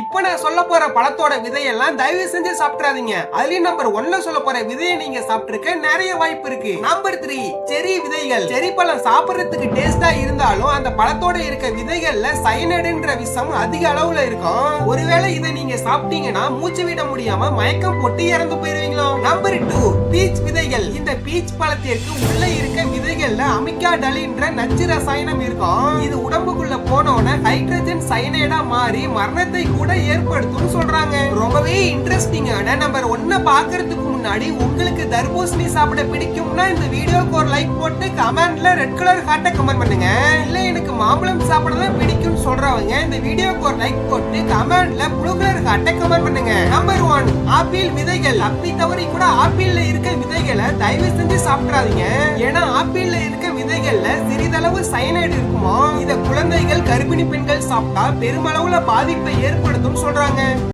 இப்ப நான் சொல்ல போற பழத்தோட விதையெல்லாம் தயவு செஞ்சு சாப்பிடாதீங்க. அதுலயும் நம்பர் 1ல சொல்ல போற விதையை நீங்க சாப்பிட்டிருக்க நிறைய வாய்ப்பு இருக்கு. நம்பர் 3 செரி விதைகள். செரி பழம் சாப்பிடுறதுக்கு டேஸ்டா இருந்தாலும் அந்த பழத்தோட இருக்க விதைகள்ல சயனைடுன்ற விஷம் அதிக அளவுல இருக்கும். ஒருவேளை இதை நீங்க சாப்பிட்டீங்கன்னா மூச்சு விட முடியாம மயக்கம் போட்டு இறந்து போயிருவீங்களோ. நம்பர் 2 பீச் விதைகள். இந்த பீச் பழத்திற்கு உள்ள இருக்க விதைகள்ல அமிகாடலின்ற நச்சு ரசாயனம் இருக்கும். இது உடம்புக்குள்ள போனோன ஹைட்ரஜன் சயனைடா மாறி மரணத்தை கூட ஏற்படுத்தும் சொல்றாங்க. ரொம்பவே இன்ட்ரெஸ்டிங்கான நம்பர் 1 பாக்குறதுக்கு முன்னாடி உங்களுக்கு தர்பூசணி சாப்பிட பிடிக்கும்னா இந்த வீடியோக்கு ஒரு லைக் போட்டு கமெண்ட்ல ரெட் கலர் ஹார்ட்டை கமெண்ட் பண்ணுங்க. இல்ல எனக்கு மாம்பழம் சாப்பிட தான் பிடிக்கும் சொல்றவங்க இந்த வீடியோக்கு ஒரு லைக் போட்டு கமெண்ட்ல ப்ளூ கலர் ஹார்ட்டை கமெண்ட் பண்ணுங்க. நம்பர் 1 ஆப்பிள் விதைகள். அப்படி தவறி கூட ஆப்பிள்ல இருக்க விதைகளை தயவு செஞ்சு சாப்பிடாதீங்க. ஏன்னா ஆப்பிள்ல இருக்க விதைகள்ல சிறிதளவு சயனைடு இருக்குமோ. இத குழந்தைகள் கர்ப்பிணி பெண்கள் சாப்பிட்டா பெருமளவுல பாதிப்பை ஏற்படுத்தும் சொல்றாங்க.